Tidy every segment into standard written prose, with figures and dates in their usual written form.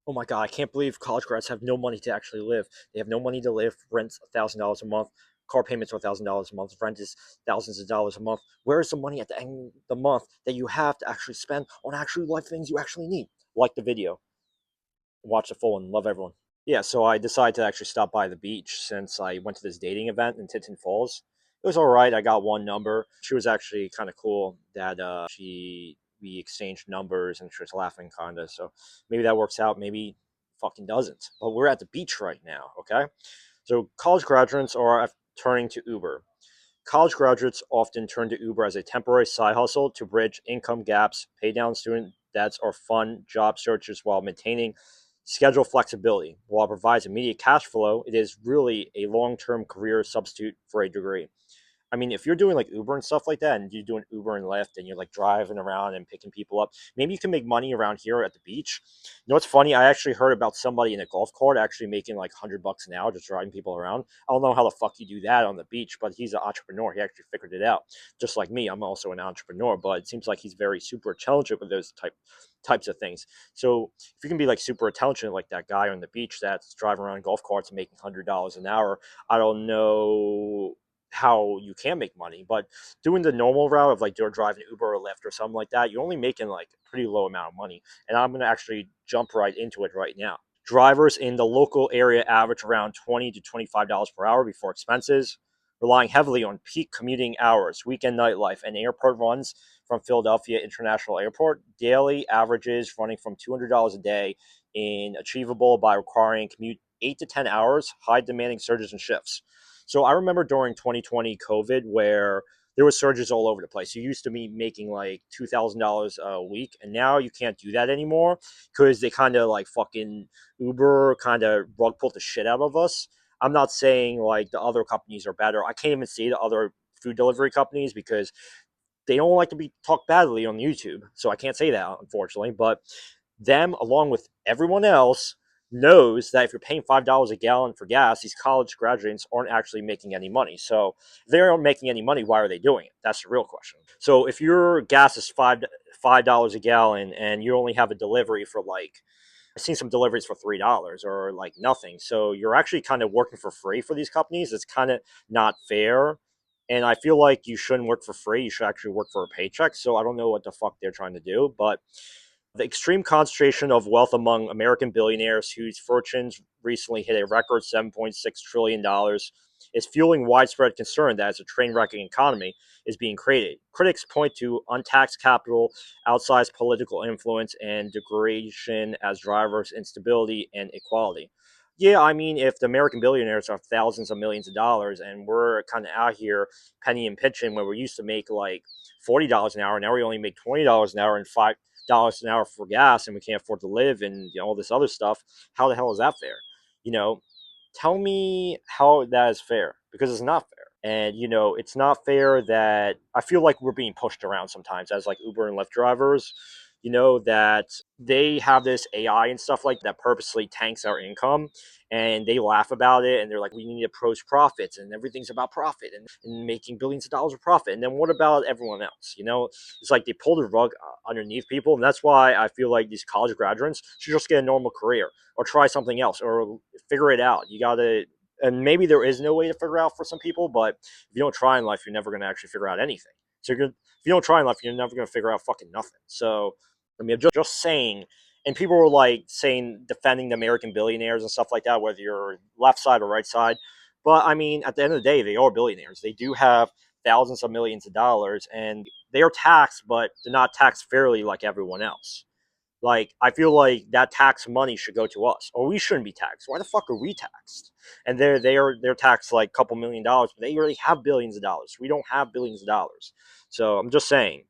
Oh my God, I can't believe college grads have no money to actually live. They have no money to live. Rent's $1,000 a month. Car payments are $1,000 a month. Rent is thousands of dollars a month. Where is the money at the end of the month that you have to actually spend on actually life things you actually need? Like the video, watch the full one, love everyone. Yeah, so I decided to actually stop by the beach since I went to this dating event in Tinton Falls. It was all right. I got one number. She was actually kind of cool that she we exchanged numbers and she was laughing kind of. So maybe that works out. Maybe fucking doesn't. But we're at the beach right now. Okay. So college graduates are turning to Uber. College graduates often turn to Uber as a temporary side hustle to bridge income gaps, pay down student debts, or fund job searches while maintaining schedule flexibility. While it provides immediate cash flow, it is really a long term career substitute for a degree. I mean, if you're doing like Uber and stuff like that, and you're doing Uber and Lyft, and you're like driving around and picking people up, maybe you can make money around here at the beach. You know what's funny? I actually heard about somebody in a golf cart actually making like $100 an hour just driving people around. I don't know how the fuck you do that on the beach, but he's an entrepreneur. He actually figured it out. Just like me, I'm also an entrepreneur, but it seems like he's very super intelligent with those types of things. So if you can be like super intelligent like that guy on the beach that's driving around golf carts and making $100 an hour, I don't know how you can make money. But doing the normal route of like you're driving Uber or Lyft or something like that, you're only making like a pretty low amount of money. And I'm gonna actually jump right into it right now. Drivers in the local area average around $20 to $25 per hour before expenses, relying heavily on peak commuting hours, weekend nightlife, and airport runs from Philadelphia International Airport. Daily averages running from $200 a day in achievable by requiring commute 8 to 10 hours, high demanding surges and shifts. So I remember during 2020 COVID where there was surges all over the place. You used to be making like $2,000 a week, and now you can't do that anymore because they kind of like fucking Uber kind of rug pulled the shit out of us. I'm not saying like the other companies are better. I can't even see the other food delivery companies because they don't like to be talked badly on YouTube. So I can't say that, unfortunately. But them, along with everyone else, knows that if you're paying $5 a gallon for gas, these college graduates aren't actually making any money. So if they aren't making any money, why are they doing it? That's the real question. So if your gas is $5 a gallon and you only have a delivery for like I've seen some deliveries for $3 or like nothing. So you're actually kind of working for free for these companies. It's kind of not fair. And I feel like you shouldn't work for free. You should actually work for a paycheck. So I don't know what the fuck they're trying to do. But the extreme concentration of wealth among American billionaires whose fortunes recently hit a record $7.6 trillion is fueling widespread concern that as a train wrecking economy is being created. Critics point to untaxed capital, outsized political influence, and degradation as drivers instability and equality. Yeah, I mean, if the American billionaires have thousands of millions of dollars and we're kind of out here penny and pinching where we used to make like $40 an hour, now we only make $20 an hour and $5 an hour for gas and we can't afford to live and all this other stuff. How the hell is that fair? You know, tell me how that is fair because it's not fair. And it's not fair that I feel like we're being pushed around sometimes as like Uber and Lyft drivers. That they have this AI and stuff like that purposely tanks our income, and they laugh about it and they're like, we need to approach profits and everything's about profit and making billions of dollars of profit. And then what about everyone else? It's like they pull the rug underneath people, and that's why I feel like these college graduates should just get a normal career or try something else or figure it out. You gotta, and maybe there is no way to figure out for some people, but if you don't try in life, you're never gonna actually figure out anything. So if you don't try in life, you're never gonna figure out fucking nothing. So I mean, just saying, and people were like saying defending the American billionaires and stuff like that, whether you're left side or right side. But I mean, at the end of the day, they are billionaires. They do have thousands of millions of dollars, and they are taxed, but they're not taxed fairly like everyone else. Like, I feel like that tax money should go to us, or we shouldn't be taxed. Why the fuck are we taxed? And they're taxed like a couple $1,000,000, but they already have billions of dollars. We don't have billions of dollars. So I'm just saying,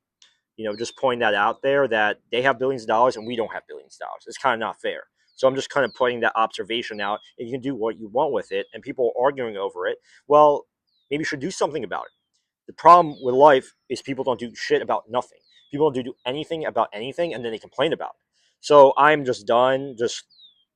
just point that out there that they have billions of dollars and we don't have billions of dollars. It's kind of not fair. So I'm just kind of putting that observation out, and you can do what you want with it. And people are arguing over it. Well, maybe you should do something about it. The problem with life is people don't do shit about nothing. People don't do anything about anything, and then they complain about it. So I'm just done just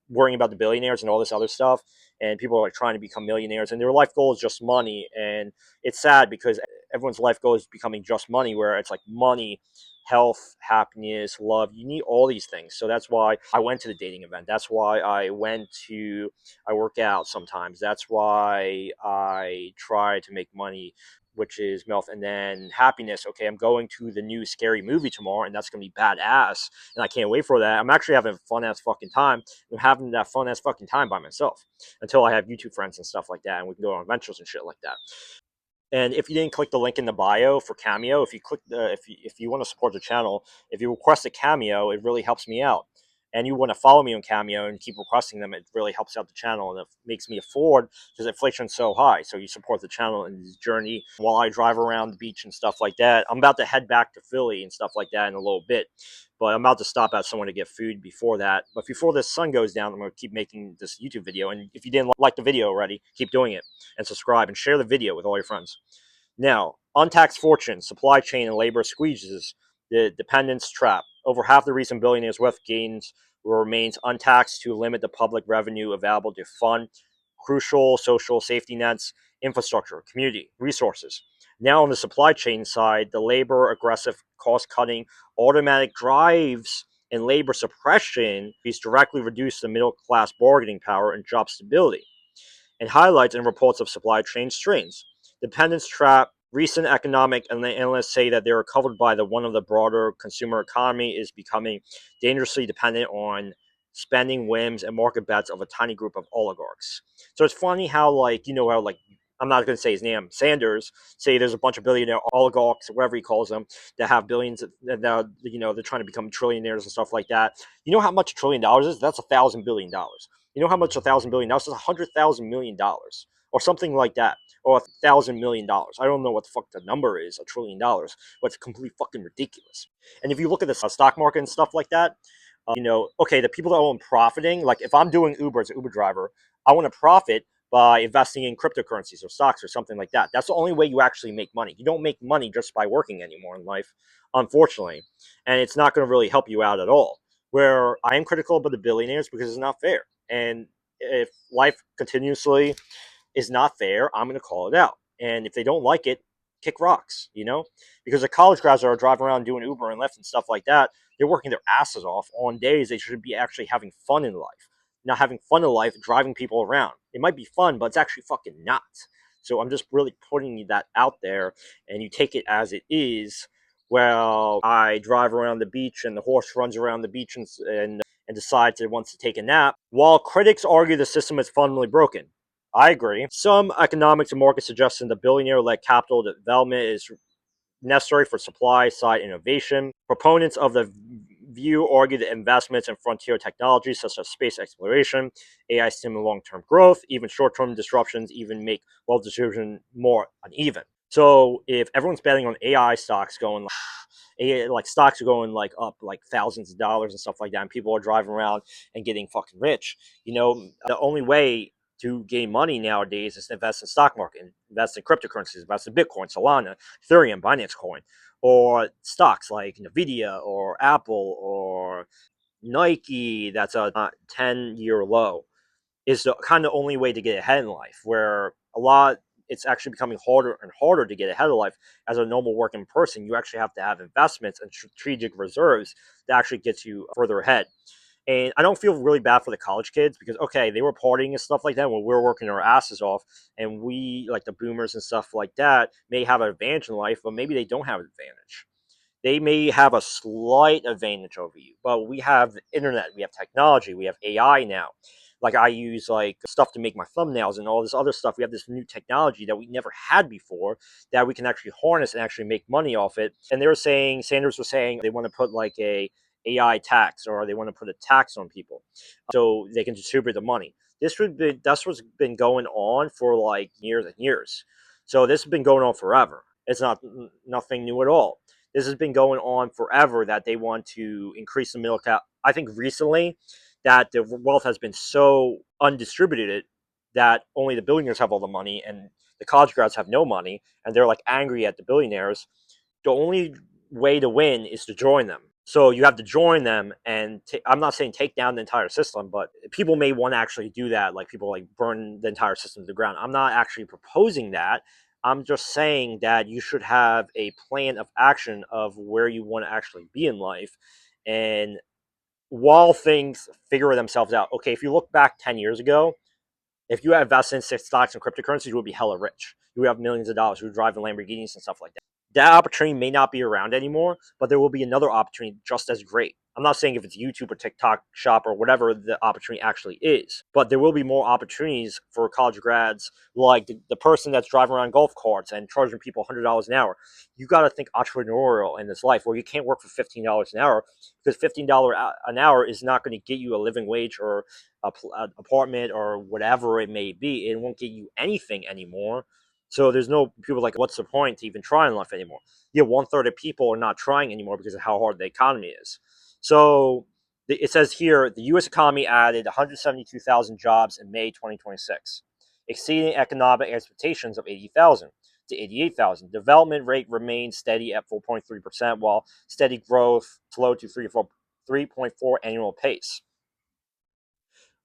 worrying about the billionaires and all this other stuff. And people are like trying to become millionaires, and their life goal is just money. And it's sad because everyone's life goal is becoming just money, where it's like money, health, happiness, love. You need all these things. So that's why I went to the dating event. That's why I work out sometimes. That's why I try to make money, which is health. And then happiness. Okay, I'm going to the new scary movie tomorrow, and that's gonna be badass, and I can't wait for that. I'm actually having a fun ass fucking time. I'm having that fun ass fucking time by myself until I have YouTube friends and stuff like that, and we can go on adventures and shit like that. And if you didn't click the link in the bio for Cameo, if you click the if you want to support the channel, if you request a Cameo, it really helps me out. And you want to follow me on Cameo and keep requesting them, it really helps out the channel, and it makes me afford, because inflation's so high. So you support the channel in this journey while I drive around the beach and stuff like that. I'm about to head back to Philly and stuff like that in a little bit, but I'm about to stop at somewhere to get food before that. But before the sun goes down, I'm going to keep making this YouTube video. And if you didn't like the video already, keep doing it, and subscribe and share the video with all your friends. Now, untaxed fortune, supply chain, and labor squeezes the dependence trap. Over half the recent billionaires' wealth gains remains untaxed to limit the public revenue available to fund crucial social safety nets, infrastructure, community, resources. Now, on the supply chain side, the labor aggressive cost cutting, automatic drives, and labor suppression these directly reduce the middle class bargaining power and job stability, and highlights and reports of supply chain strains. Dependence trap. Recent economic analysts say that they are covered by the one of the broader consumer economy is becoming dangerously dependent on spending whims and market bets of a tiny group of oligarchs. So it's funny how, like, how, like, I'm not going to say his name, Sanders, say there's a bunch of billionaire oligarchs, whatever he calls them, that have billions, that, they're trying to become trillionaires and stuff like that. You know how much $1 trillion is? That's $1,000 billion. You know how much $1,000 billion is? $100,000 million, or something like that, or $1,000 million. I don't know what the fuck the number is, $1 trillion, but it's completely fucking ridiculous. And if you look at the stock market and stuff like that, okay, the people that own profiting, like if I'm doing Uber as an Uber driver, I want to profit by investing in cryptocurrencies or stocks or something like that. That's the only way you actually make money. You don't make money just by working anymore in life, unfortunately, and it's not going to really help you out at all. Where I am critical of the billionaires because it's not fair, and if life continuously is not fair, I'm going to call it out. And if they don't like it, kick rocks, because the college grads that are driving around doing Uber and Lyft and stuff like that, they're working their asses off on days they should be actually having fun in life. Not having fun in life, driving people around. It might be fun, but it's actually fucking not. So I'm just really putting that out there, and you take it as it is. Well, I drive around the beach and the horse runs around the beach and decides it wants to take a nap, while critics argue the system is fundamentally broken. I agree. Some economics and market suggestion the billionaire-led capital development is necessary for supply-side innovation. Proponents of the view argue that investments in frontier technologies such as space exploration, AI stimulate long-term growth. Even short-term disruptions even make wealth distribution more uneven. So if everyone's betting on AI stocks going like stocks are going like up like thousands of dollars and stuff like that, and people are driving around and getting fucking rich, the only way to gain money nowadays is to invest in stock market, invest in cryptocurrencies, invest in Bitcoin, Solana, Ethereum, Binance Coin, or stocks like Nvidia or Apple or Nike that's a 10-year low is the kind of only way to get ahead in life, where it's actually becoming harder and harder to get ahead of life. As a normal working person, you actually have to have investments and strategic reserves that actually gets you further ahead. And I don't feel really bad for the college kids, because, okay, they were partying and stuff like that when we were working our asses off, and we, like the boomers and stuff like that, may have an advantage in life, but maybe they don't have an advantage. They may have a slight advantage over you, but we have the internet, we have technology, we have AI now. Like, I use like stuff to make my thumbnails and all this other stuff. We have this new technology that we never had before that we can actually harness and actually make money off it. And they were saying, Sanders was saying, they want to put like a AI tax, or they want to put a tax on people so they can distribute the money. That's what's been going on for like years and years. So this has been going on forever. It's nothing new at all. This has been going on forever, that they want to increase the middle class. I think recently that the wealth has been so undistributed that only the billionaires have all the money and the college grads have no money, and they're like angry at the billionaires. The only way to win is to join them. So you have to join them, and I'm not saying take down the entire system, but people may want to actually do that. Like people like burn the entire system to the ground. I'm not actually proposing that. I'm just saying that you should have a plan of action of where you want to actually be in life. And while things figure themselves out, okay, if you look back 10 years ago, if you had invested in stocks and cryptocurrencies, you would be hella rich. You would have millions of dollars. You would drive in Lamborghinis and stuff like that. That opportunity may not be around anymore, but there will be another opportunity just as great. I'm not saying if it's YouTube or TikTok shop or whatever the opportunity actually is, but there will be more opportunities for college grads, like the person that's driving around golf carts and charging people $100 an hour. You got to think entrepreneurial in this life where you can't work for $15 an hour, because $15 an hour is not going to get you a living wage or an apartment or whatever it may be. It won't get you anything anymore. So there's no people like, what's the point to even try in life anymore? Yeah, one third of people are not trying anymore because of how hard the economy is. So it says here the U.S. economy added 172,000 jobs in May 2026, exceeding economic expectations of 80,000 to 88,000. Development rate remains steady at 4.3%, while steady growth slowed to 3.4 annual pace.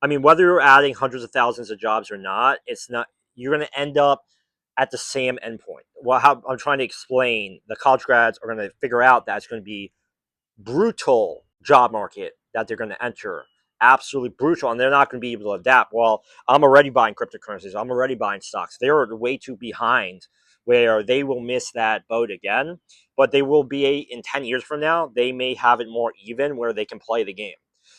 I mean, whether you're adding hundreds of thousands of jobs or not, it's not. You're going to end up at the same endpoint. Well, how I'm trying to explain, the college grads are going to figure out that it's going to be brutal job market that they're going to enter. Absolutely brutal, and they're not going to be able to adapt. Well, I'm already buying cryptocurrencies. I'm already buying stocks. They're way too behind where they will miss that boat again. But they will be in 10 years from now. They may have it more even where they can play the game.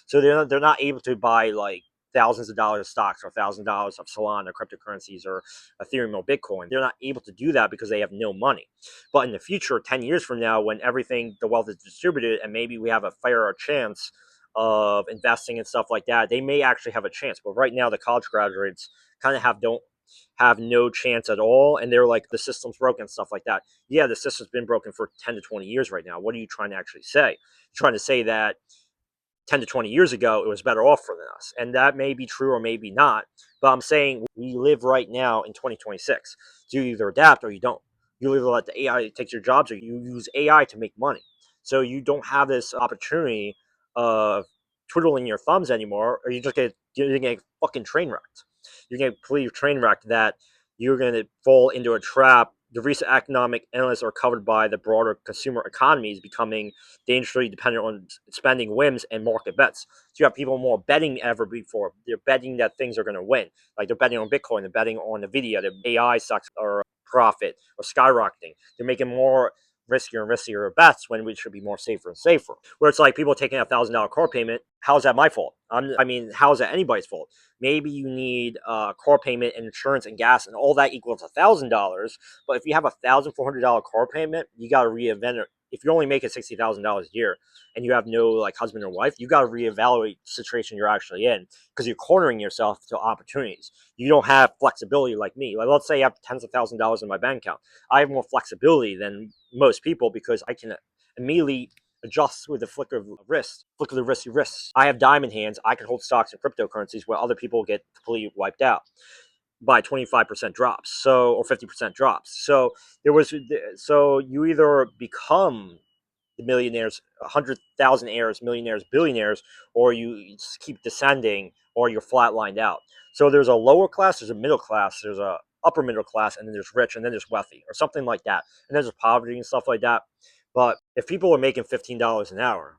So they're not able to buy like thousands of dollars of stocks or $1,000 of Solana or cryptocurrencies or Ethereum or Bitcoin. They're not able to do that because they have no money. But in the future, 10 years from now, when everything, the wealth is distributed, and maybe we have a fairer chance of investing and stuff like that, they may actually have a chance. But right now, the college graduates kind of don't have no chance at all. And they're like, the system's broken and stuff like that. Yeah, the system's been broken for 10 to 20 years right now. What are you trying to actually say? You're trying to say that 10 to 20 years ago, it was better off for us. And that may be true or maybe not. But I'm saying we live right now in 2026. So you either adapt or you don't. You either let the AI take your jobs or you use AI to make money. So you don't have this opportunity of twiddling your thumbs anymore, or you're gonna get fucking train wrecked. You're gonna completely train wrecked that you're gonna fall into a trap. The recent economic analysts are covered by the broader consumer economies becoming dangerously dependent on spending whims and market bets. So you have people more betting ever before. They're betting that things are going to win. Like they're betting on Bitcoin, they're betting on Nvidia, the AI stocks are profit or skyrocketing. They're making more riskier and riskier bets when we should be more safer and safer. Where it's like people taking $1,000 car payment. How's that my fault? I mean, how is that anybody's fault? Maybe you need car payment and insurance and gas, and all that equals $1,000. But if you have $1,400 car payment, you got to reinvent it. If you're only making $60,000 a year and you have no like husband or wife, you got to reevaluate the situation you're actually in because you're cornering yourself to opportunities. You don't have flexibility like me. Like let's say I have tens of thousands of dollars in my bank account. I have more flexibility than most people because I can immediately adjust with the flick of the wrist. I have diamond hands. I can hold stocks and cryptocurrencies where other people get completely wiped out by 25% drops, so or 50% drops. So you either become the millionaires, 100,000 heirs, millionaires, billionaires, or you just keep descending, or you're flatlined out. So there's a lower class, there's a middle class, there's a upper middle class, and then there's rich, and then there's wealthy, or something like that. And there's poverty and stuff like that. But if people are making $15 an hour,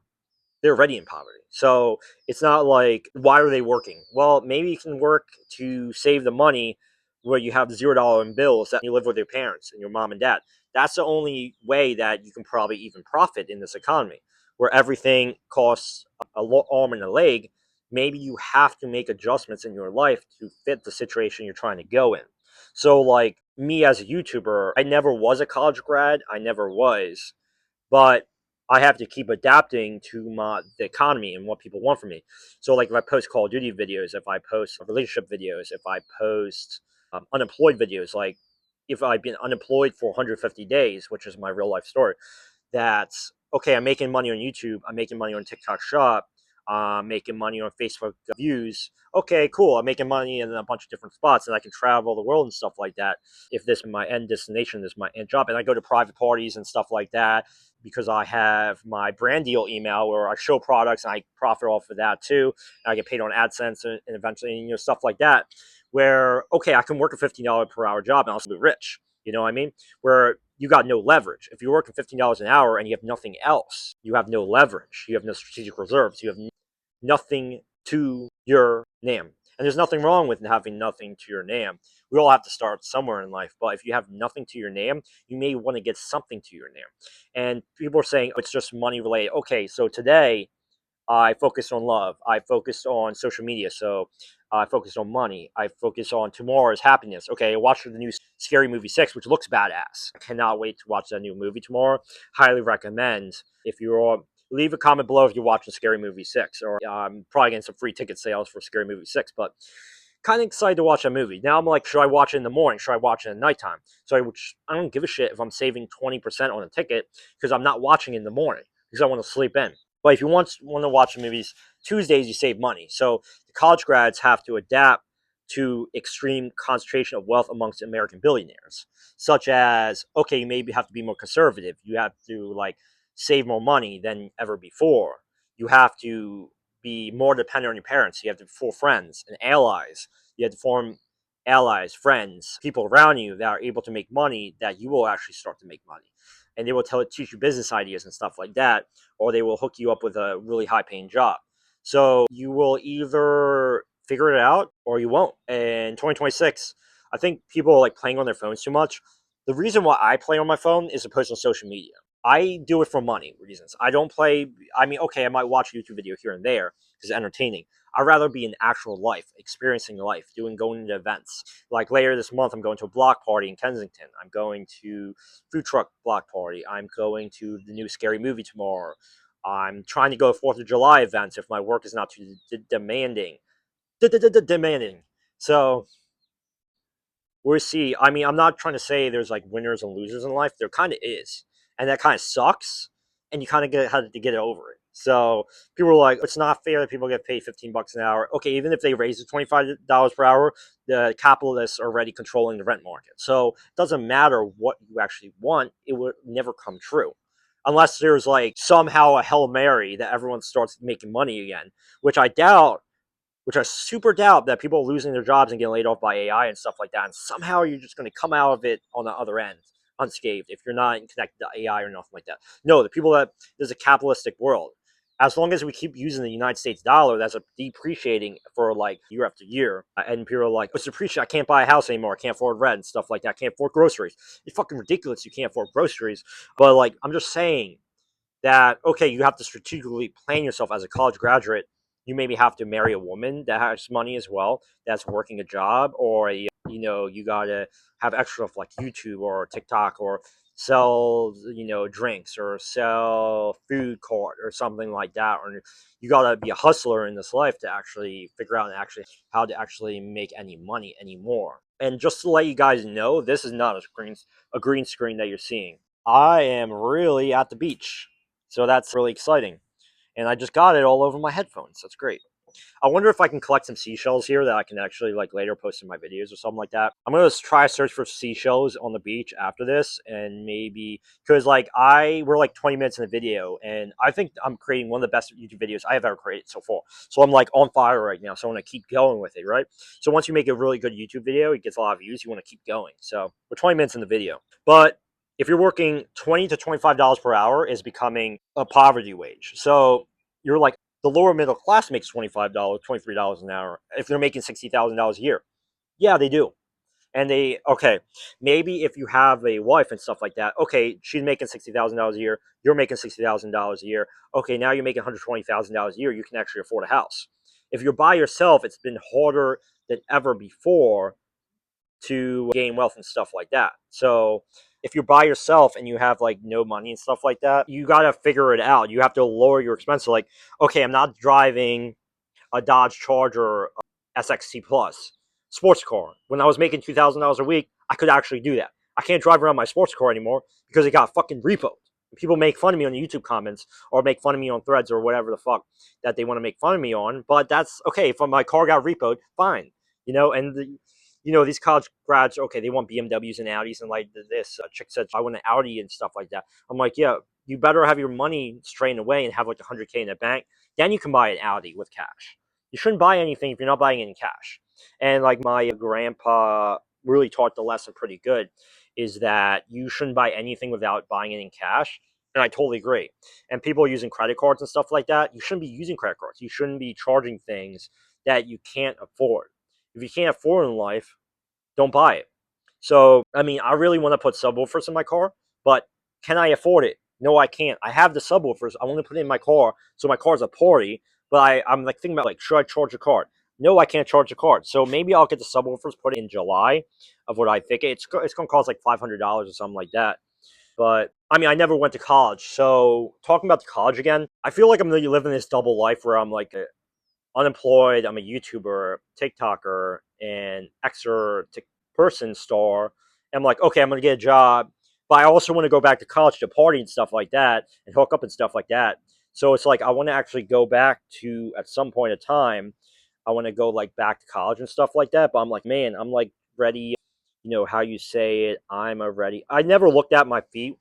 they're already in poverty. So it's not like, why are they working? Well, maybe you can work to save the money where you have $0 in bills that you live with your parents and your mom and dad. That's the only way that you can probably even profit in this economy where everything costs arm and a leg. Maybe you have to make adjustments in your life to fit the situation you're trying to go in. So, like me as a YouTuber, I never was a college grad. I never was, but I have to keep adapting to the economy and what people want from me. So, like if I post Call of Duty videos, if I post relationship videos, if I post unemployed videos, like if I've been unemployed for 150 days, which is my real life story, that's okay. I'm making money on YouTube. I'm making money on TikTok Shop. I'm making money on Facebook views. Okay, cool. I'm making money in a bunch of different spots, and I can travel the world and stuff like that. If this is my end destination, this is my end job, and I go to private parties and stuff like that because I have my brand deal email where I show products and I profit off of that too. And I get paid on AdSense and eventually stuff like that. Where okay, I can work a $15 per hour job and also be rich. You know what I mean? Where you got no leverage. If you're working $15 an hour and you have nothing else, you have no leverage. You have no strategic reserves. You have nothing to your name. And there's nothing wrong with having nothing to your name. We all have to start somewhere in life, but if you have nothing to your name, you may want to get something to your name. And people are saying, oh, it's just money related. Okay, so today I focused on love. I focused on social media. So I focused on money. I focused on tomorrow's happiness. Okay, I watched the new Scary Movie 6, which looks badass. I cannot wait to watch that new movie tomorrow. Highly recommend. If you're leave a comment below if you're watching Scary Movie 6, or I'm probably getting some free ticket sales for Scary Movie 6, but kind of excited to watch that movie. Now I'm like, should I watch it in the morning? Should I watch it at nighttime? So I don't give a shit if I'm saving 20% on a ticket because I'm not watching it in the morning because I want to sleep in. But if you want to watch the movies Tuesdays, you save money. So the college grads have to adapt to extreme concentration of wealth amongst American billionaires, such as, okay, you maybe have to be more conservative. You have to like save more money than ever before. You have to be more dependent on your parents. You have to form friends and allies. You have to form allies, friends, people around you that are able to make money that you will actually start to make money. And they will teach you business ideas and stuff like that, or they will hook you up with a really high paying job. So you will either figure it out or you won't. And 2026, I think people are like playing on their phones too much. The reason why I play on my phone is to post on social media. I do it for money reasons. I don't play. I mean, okay, I might watch a YouTube video here and there because it's entertaining. I'd rather be in actual life, experiencing life, going to events. Like later this month, I'm going to a block party in Kensington. I'm going to food truck block party. I'm going to the new Scary Movie tomorrow. I'm trying to go to 4th of July events if my work is not too demanding. Demanding. So we'll see. I mean, I'm not trying to say there's like winners and losers in life. There kind of is, and that kind of sucks. And you kind of have to get over it. So people are like, it's not fair that people get paid $15 an hour. Okay, even if they raise it $25 per hour, the capitalists are already controlling the rent market. So it doesn't matter what you actually want; it will never come true, unless there's like somehow a Hail Mary that everyone starts making money again, which I doubt, which I super doubt that people are losing their jobs and getting laid off by AI and stuff like that. And somehow you're just going to come out of it on the other end unscathed if you're not connected to AI or nothing like that. No, the people that there's a capitalistic world. As long as we keep using the United States dollar, that's depreciating for like year after year, and people are like, "It's depreciating. I can't buy a house anymore. I can't afford rent and stuff like that. I can't afford groceries." It's fucking ridiculous. You can't afford groceries, but like, I'm just saying that okay, you have to strategically plan yourself as a college graduate. You maybe have to marry a woman that has money as well, that's working a job, or you gotta have extra stuff like YouTube or TikTok, or sell drinks or sell food court or something like that. Or you gotta be a hustler in this life to actually figure out actually how to actually make any money anymore. And just to let you guys know, this is not a green screen that you're seeing. I am really at the beach. So that's really exciting. And I just got it all over my headphones. That's great. I wonder if I can collect some seashells here that I can actually like later post in my videos or something like that. I'm gonna try search for seashells on the beach after this, and maybe because like we're like 20 minutes in the video, and I think I'm creating one of the best YouTube videos I have ever created so far. So I'm like on fire right now. So I want to keep going with it, right? So once you make a really good YouTube video, it gets a lot of views. You want to keep going. So we're 20 minutes in the video, but if you're working $20 to $25 per hour, is becoming a poverty wage. So you're like the lower middle class makes $25, $23 an hour if they're making $60,000 a year. Yeah, they do. And okay, maybe if you have a wife and stuff like that, okay, she's making $60,000 a year, you're making $60,000 a year. Okay, now you're making $120,000 a year, you can actually afford a house. If you're by yourself, it's been harder than ever before to gain wealth and stuff like that. So if you're by yourself and you have like no money and stuff like that, you got to figure it out. You have to lower your expenses. Like, okay, I'm not driving a Dodge Charger SXT Plus sports car. When I was making $2,000 a week, I could actually do that. I can't drive around my sports car anymore because it got fucking repoed. People make fun of me on the YouTube comments or make fun of me on threads or whatever the fuck that they want to make fun of me on. But that's okay. If my car got repoed, fine. And these college grads, okay, they want BMWs and Audis, and like this chick said, I want an Audi and stuff like that. I'm like, yeah, you better have your money straightened away and have like 100K in the bank. Then you can buy an Audi with cash. You shouldn't buy anything if you're not buying it in cash. And like my grandpa really taught the lesson pretty good is that you shouldn't buy anything without buying it in cash. And I totally agree. And people using credit cards and stuff like that, you shouldn't be using credit cards. You shouldn't be charging things that you can't afford. If you can't afford in life, don't buy it. So, I mean, I really want to put subwoofers in my car, but can I afford it? No, I can't. I have the subwoofers. I want to put it in my car, so my car's a party. But I'm like thinking about like, should I charge a card? No, I can't charge a card. So maybe I'll get the subwoofers put in July of what I think it's going to cost like $500 or something like that. But I mean, I never went to college, so talking about the college again, I feel like I'm really living this double life where I'm like unemployed. I'm a YouTuber, TikToker, and extra person star. And I'm like, okay, I'm gonna get a job, but I also want to go back to college to party and stuff like that, and hook up and stuff like that. So it's like I want to actually go back to at some point in time. I want to go like back to college and stuff like that. But I'm like, man, I'm like ready. You know how you say it. I'm a ready. I never looked at my feet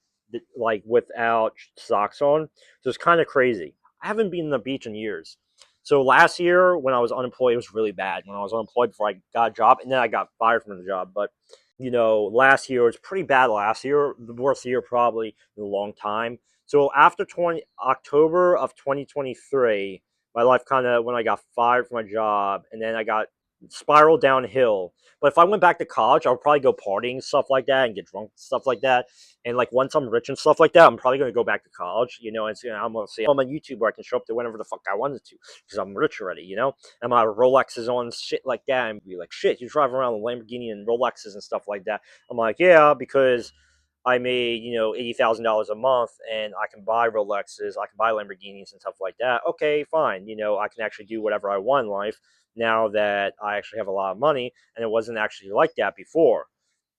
like without socks on, so it's kind of crazy. I haven't been on the beach in years. So last year when I was unemployed, it was really bad. When I was unemployed before I got a job, and then I got fired from the job. But last year was pretty bad. Last year, the worst year probably in a long time. So after 20 October of 2023, my life kind of when I got fired from my job, and then I got spiraled downhill. But if I went back to college, I would probably go partying and stuff like that and get drunk and stuff like that. And like once I'm rich and stuff like that, I'm probably going to go back to college, I'm going to say I'm a YouTuber. I can show up to whenever the fuck I wanted to because I'm rich already. And my Rolexes on shit like that and be like, shit, you drive around with Lamborghini and Rolexes and stuff like that. I'm like, yeah, because I made, $80,000 a month and I can buy Rolexes, I can buy Lamborghinis and stuff like that. Okay, fine. I can actually do whatever I want in life now that I actually have a lot of money, and it wasn't actually like that before.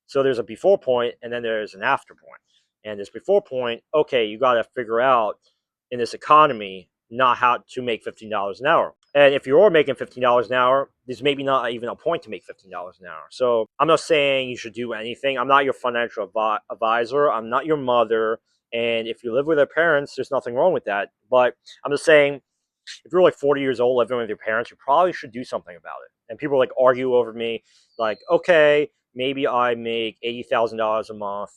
So there's a before point and then there's an after point. And this before point, okay, you got to figure out in this economy not how to make $15 an hour. And if you're making $15 an hour, there's maybe not even a point to make $15 an hour. So I'm not saying you should do anything. I'm not your financial advisor. I'm not your mother. And if you live with your parents, there's nothing wrong with that. But I'm just saying, if you're like 40 years old living with your parents, you probably should do something about it. And people like argue over me, like, okay, maybe I make $80,000 a month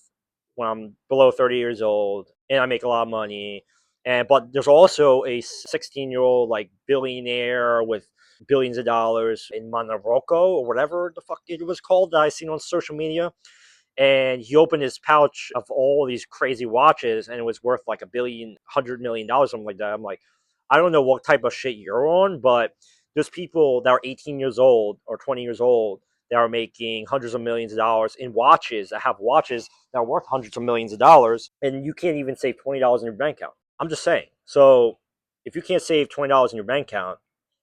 when I'm below 30 years old, and I make a lot of money. And but there's also a 16-year-old like billionaire with billions of dollars in Morocco or whatever the fuck it was called that I seen on social media, and he opened his pouch of all these crazy watches and it was worth like $100 million, something like that. I'm like, I don't know what type of shit you're on, but there's people that are 18 years old or 20 years old that are making hundreds of millions of dollars in watches, that have watches that are worth hundreds of millions of dollars, and you can't even save $20 in your bank account. I'm just saying. So if you can't save $20 in your bank account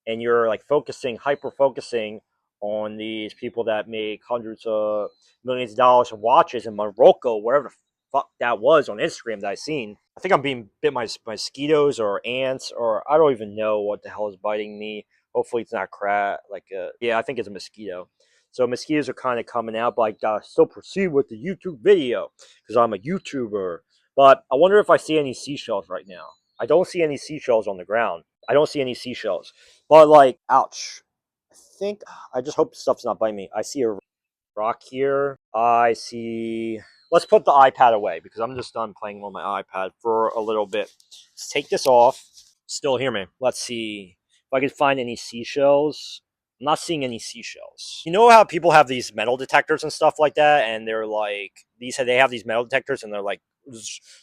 and you're like hyper focusing on these people that make hundreds of millions of dollars in watches in Morocco, wherever the fuck that was on Instagram that I seen. I think I'm being bit by mosquitoes or ants, or I don't even know what the hell is biting me. Hopefully it's not crap. Yeah, I think it's a mosquito. So mosquitoes are kind of coming out, but I gotta still proceed with the YouTube video because I'm a YouTuber. But I wonder if I see any seashells right now. I don't see any seashells on the ground. I don't see any seashells. But like, ouch. I just hope stuff's not biting me. I see a rock here. I see. Let's put the iPad away because I'm just done playing on my iPad for a little bit. Let's take this off. Still hear me. Let's see if I can find any seashells. I'm not seeing any seashells. You know how people have these metal detectors and stuff like that, and they're like they have these metal detectors, and they're like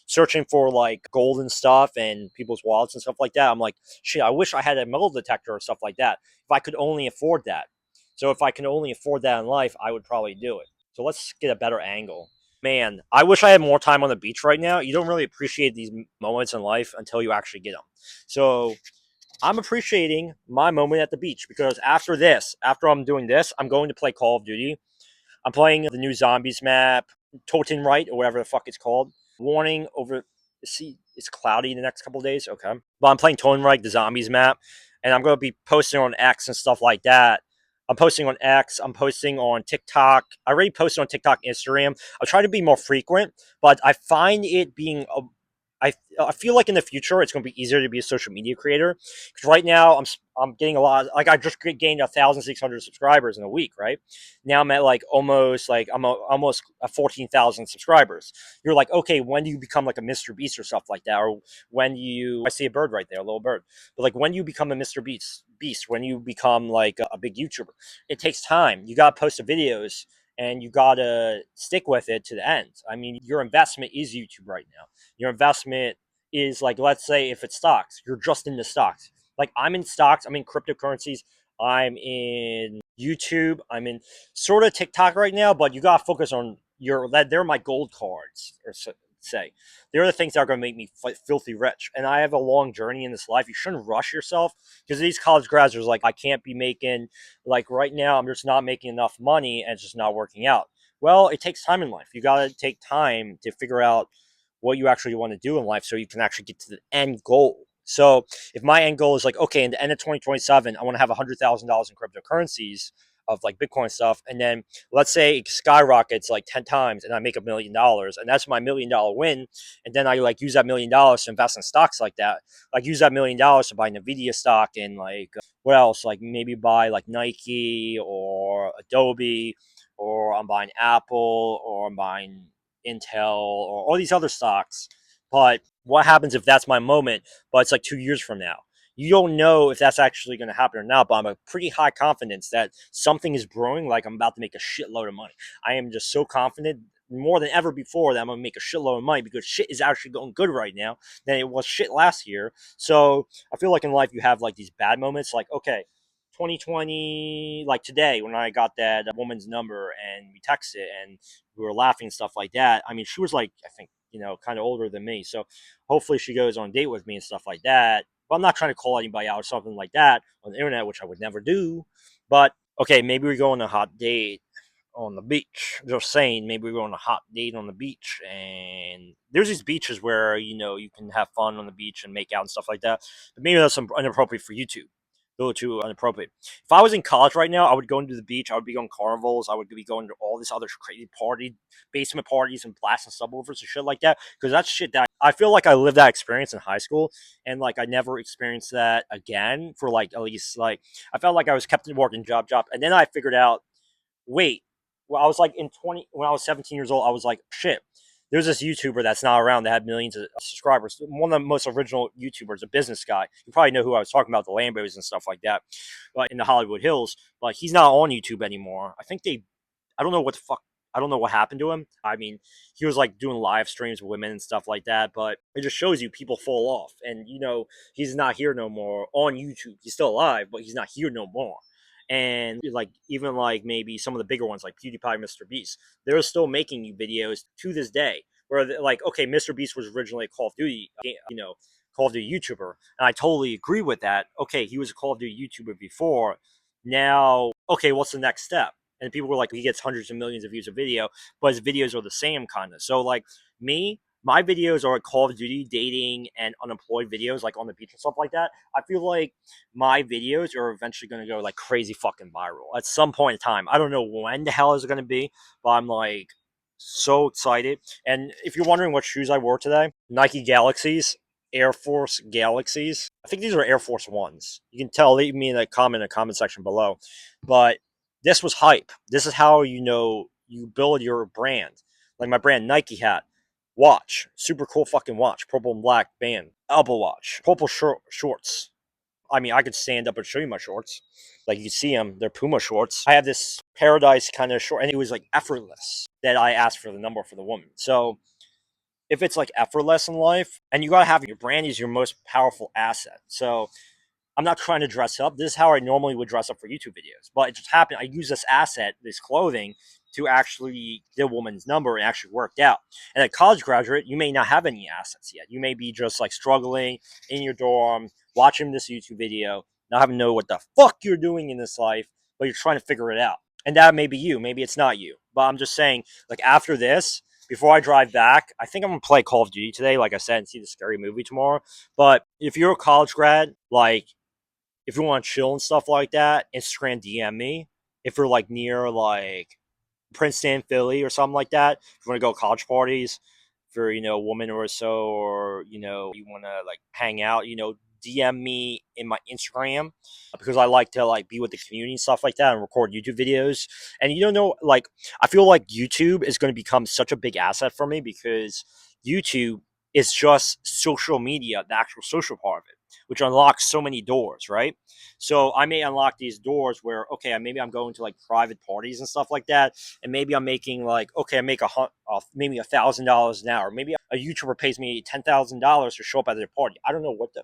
searching for like gold and stuff and people's wallets and stuff like that. I'm like, shit, I wish I had a metal detector or stuff like that. If I could only afford that. So if I can only afford that in life, I would probably do it. So let's get a better angle. Man, I wish I had more time on the beach right now. You don't really appreciate these moments in life until you actually get them. So I'm appreciating my moment at the beach because after I'm doing this, I'm going to play Call of Duty. I'm playing the new Zombies map, Toten Right, or whatever the fuck it's called. Warning over. See, it's cloudy the next couple of days. Okay. But I'm playing Toten Right, the Zombies map, and I'm going to be posting on X and stuff like that. I'm posting on X. I'm posting on TikTok. I already posted on TikTok, Instagram. I'll try to be more frequent, but I find it being I feel like in the future it's going to be easier to be a social media creator because right now I'm getting a lot. Like I just gained 1,600 subscribers in a week. Right now I'm at like almost at 14,000 subscribers. You're like, okay, when do you become like a Mr. Beast or stuff like that, or when you I see a bird right there, a little bird. But like when you become a Mr. Beast, when you become like a big YouTuber, it takes time. You got to post the videos and you got to stick with it to the end. I mean, your investment is YouTube right now. Your investment is like, let's say if it's stocks, you're just in the stocks. Like I'm in stocks, I'm in cryptocurrencies, I'm in YouTube, I'm in sort of TikTok right now, but you got to focus on your that they're my gold cards or say. They're the things that are going to make me filthy rich. And I have a long journey in this life. You shouldn't rush yourself because these college grads are like, I can't be making, like right now, I'm just not making enough money and it's just not working out. Well, it takes time in life. You got to take time to figure out what you actually want to do in life so you can actually get to the end goal. So if my end goal is like, okay, in the end of 2027, I want to have $100,000 in cryptocurrencies of like Bitcoin stuff. And then let's say it skyrockets like 10 times and I make $1 million and that's my $1 million win. And then I like use that $1 million to invest in stocks like that. Like use that $1 to buy Nvidia stock and like what else? Like maybe buy like Nike or Adobe, or I'm buying Apple, or I'm buying Intel, or all these other stocks. But what happens if that's my moment, but it's like 2 years from now? You don't know if that's actually going to happen or not, but I'm a pretty high confidence that something is brewing, like I'm about to make a shitload of money. I am just so confident more than ever before that I'm going to make a shitload of money because shit is actually going good right now than it was shit last year. So I feel like in life you have like these bad moments, like, okay, 2020, like today when I got that woman's number and we texted and we were laughing and stuff like that. I mean, she was like, I think, kind of older than me. So hopefully she goes on a date with me and stuff like that. But I'm not trying to call anybody out or something like that on the internet, which I would never do. But okay, maybe we go on a hot date on the beach. Just saying, maybe we go on a hot date on the beach. And there's these beaches where, you can have fun on the beach and make out and stuff like that. But maybe that's inappropriate for YouTube. A little too inappropriate. If I was in college right now, I would go into the beach. I would be going carnivals. I would be going to all this other crazy basement parties and blasting subwoofers and shit like that. Because that's shit that I feel like I lived that experience in high school, and like I never experienced that again for like at least like I felt like I was kept working job, and then I figured out, wait, well, I was like when I was 17 years old, I was like, shit. There's this YouTuber that's not around that had millions of subscribers. One of the most original YouTubers, a business guy. You probably know who I was talking about, the Lambos and stuff like that, but in the Hollywood Hills. But he's not on YouTube anymore. I don't know what the fuck. I don't know what happened to him. I mean, he was like doing live streams with women and stuff like that, but it just shows you people fall off. And, he's not here no more on YouTube. He's still alive, but he's not here no more. And like even like maybe some of the bigger ones like PewDiePie, Mr. Beast, they're still making you videos to this day. Where like, okay, Mr. Beast was originally a Call of Duty, Call of Duty YouTuber, and I totally agree with that. Okay, he was a Call of Duty YouTuber before. Now, okay, what's the next step? And people were like, he gets hundreds of millions of views a video, but his videos are the same kind of. So like my videos are like Call of Duty, dating, and unemployed videos, like on the beach and stuff like that. I feel like my videos are eventually going to go like crazy fucking viral at some point in time. I don't know when the hell is it going to be, but I'm like so excited. And if you're wondering what shoes I wore today, Nike Galaxies, Air Force Galaxies. I think these are Air Force Ones. You can tell, leave me in the comment section below. But this was hype. This is how you build your brand. Like my brand Nike hat, watch, super cool fucking watch, purple and black band, elbow watch, purple shorts. I mean, I could stand up and show you my shorts. Like you can see them, they're Puma shorts. I have this Paradise kind of short, and it was like effortless that I asked for the number for the woman. So if it's like effortless in life, and you gotta have your brand is your most powerful asset. So I'm not trying to dress up. This is how I normally would dress up for YouTube videos. But it just happened. I use this asset, this clothing, to actually get a woman's number and actually worked out. And a college graduate, you may not have any assets yet. You may be just like struggling in your dorm, watching this YouTube video, not having to know what the fuck you're doing in this life, but you're trying to figure it out. And that may be you. Maybe it's not you. But I'm just saying, like after this, before I drive back, I think I'm gonna play Call of Duty today, like I said, and see the scary movie tomorrow. But if you're a college grad, like if you want to chill and stuff like that, Instagram DM me. If you're like near like Princeton, Philly, or something like that, if you want to go to college parties, for a woman or so, or you want to like hang out, DM me in my Instagram, because I like to like be with the community and stuff like that and record YouTube videos. And you don't know, like, I feel like YouTube is going to become such a big asset for me, because YouTube is just social media, the actual social part of it, which unlocks so many doors, right? So I may unlock these doors where, okay, maybe I'm going to like private parties and stuff like that, and maybe I'm making like, okay, I make maybe $1,000 an hour. Maybe a YouTuber pays me $10,000 to show up at their party. I don't know what the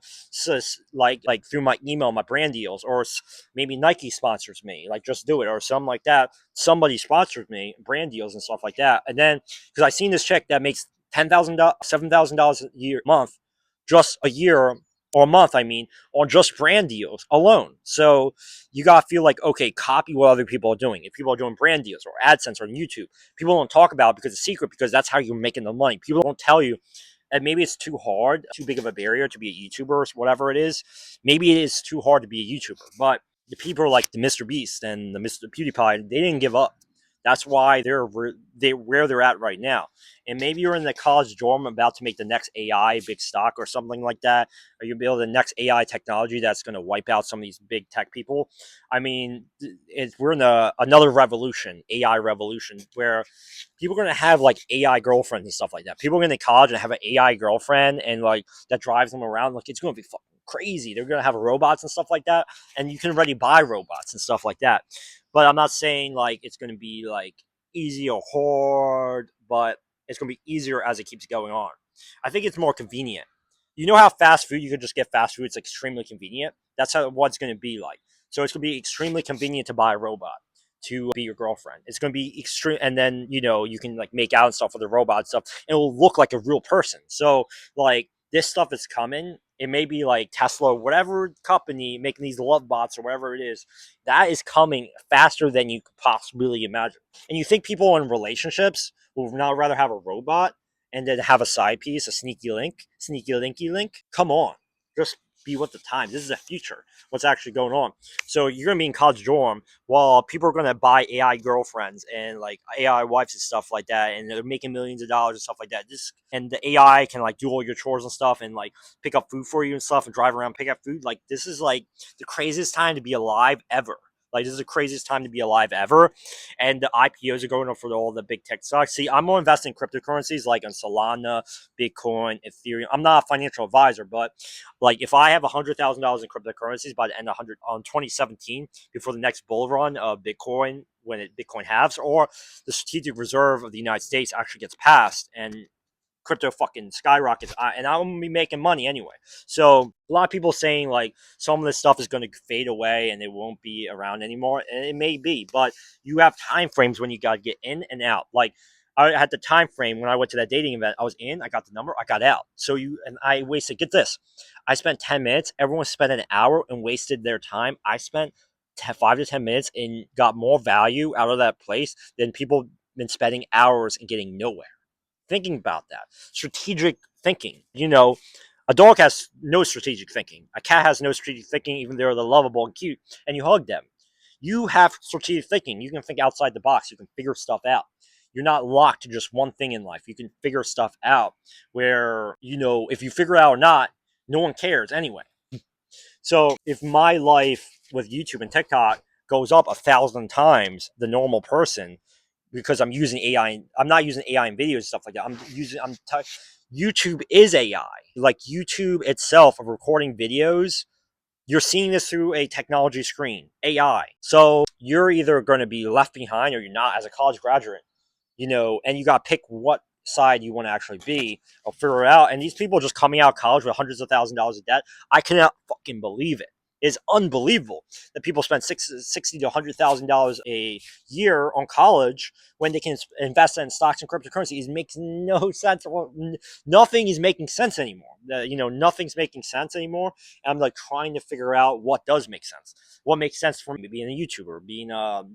like through my email, my brand deals, or maybe Nike sponsors me, like Just Do It or something like that. Somebody sponsors me, brand deals and stuff like that. And then because I seen this chick that makes $10,000, $7,000 a year month, just a year or a month, I mean, on just brand deals alone. So you gotta feel like, okay, copy what other people are doing. If people are doing brand deals or AdSense or on YouTube, people don't talk about it because it's secret, because that's how you're making the money. People don't tell you. And maybe it's too hard, too big of a barrier to be a YouTuber or whatever it is. Maybe it is too hard to be a YouTuber. But the people like the Mr. Beast and the Mr. PewDiePie, they didn't give up. That's why they're where they're at right now. And maybe you're in the college dorm about to make the next AI big stock or something like that, or you'll build the next AI technology that's going to wipe out some of these big tech people. I mean, we're in another revolution, AI revolution, where people are going to have like AI girlfriends and stuff like that. People are going to college and have an AI girlfriend, and like that drives them around. Like, it's going to be fucking crazy. They're going to have robots and stuff like that, and you can already buy robots and stuff like that. But I'm not saying like it's going to be like easy or hard, but it's going to be easier as it keeps going on. I think it's more convenient. You know how fast food, you could just get fast food, it's extremely convenient. That's how what's going to be like. So it's going to be extremely convenient to buy a robot to be your girlfriend. It's going to be extreme, and then you can like make out and stuff with the robot and stuff, and it will look like a real person. So like this stuff is coming. It may be like Tesla, whatever company making these love bots or whatever it is, that is coming faster than you could possibly imagine. And you think people in relationships would not rather have a robot and then have a side piece, a sneaky linky link? Come on, just be with the times. This is the future. What's actually going on? So you're gonna be in college dorm while people are gonna buy AI girlfriends and like AI wives and stuff like that, and they're making millions of dollars and stuff like that. And the AI can like do all your chores and stuff, and like pick up food for you and stuff, and drive around, pick up food. Like, this is like the craziest time to be alive ever. Like, this is the craziest time to be alive ever. And the IPOs are going up for all the big tech stocks. See, I'm more invested in cryptocurrencies like on Solana, Bitcoin, Ethereum. I'm not a financial advisor, but like if I have $100,000 in cryptocurrencies by the end of 2017, before the next bull run of Bitcoin, when Bitcoin halves, or the strategic reserve of the United States actually gets passed and crypto fucking skyrockets, and I'm gonna be making money anyway. So a lot of people saying like some of this stuff is going to fade away and it won't be around anymore, and it may be, but you have time frames when you got to get in and out. Like, I had the time frame when I went to that dating event. I was in, I got the number, I got out. So I wasted. Get this, I spent 10 minutes. Everyone spent an hour and wasted their time. I spent 5 to 10 minutes and got more value out of that place than people been spending hours and getting nowhere. Thinking about that. Strategic thinking. A dog has no strategic thinking. A cat has no strategic thinking, even though they're lovable and cute, and you hug them. You have strategic thinking. You can think outside the box. You can figure stuff out. You're not locked to just one thing in life. You can figure stuff out where, if you figure it out or not, no one cares anyway. So if my life with YouTube and TikTok goes up 1,000 times the normal person, because I'm using AI. I'm not using AI in videos and stuff like that. YouTube is AI. Like YouTube itself of recording videos, you're seeing this through a technology screen, AI. So you're either going to be left behind or you're not as a college graduate, and you got to pick what side you want to actually be or figure it out. And these people just coming out of college with hundreds of $1,000s of debt, I cannot fucking believe it. It's unbelievable that people spend $60,000 to $100,000 a year on college when they can invest in stocks and cryptocurrency. It makes no sense. Well, nothing is making sense anymore. Nothing's making sense anymore. And I'm like trying to figure out what does make sense. What makes sense for me being a YouTuber,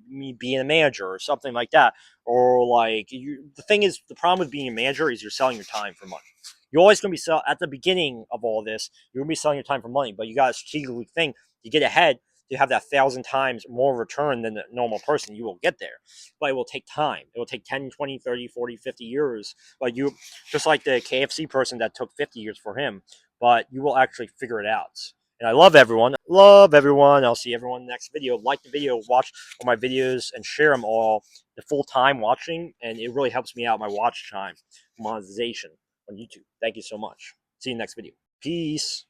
me being a manager or something like that. Or like the thing is, the problem with being a manager is you're selling your time for money. You're always going to be at the beginning of all this. You're going to be selling your time for money, but you got to strategically think to get ahead to have that 1,000 times more return than the normal person, you will get there. But it will take time. It will take 10, 20, 30, 40, 50 years. But you, just like the KFC person that took 50 years for him, but you will actually figure it out. And I love everyone. Love everyone. I'll see everyone in the next video. Like the video, watch all my videos, and share them all the full time watching. And it really helps me out my watch time monetization on YouTube. Thank you so much. See you next video. Peace.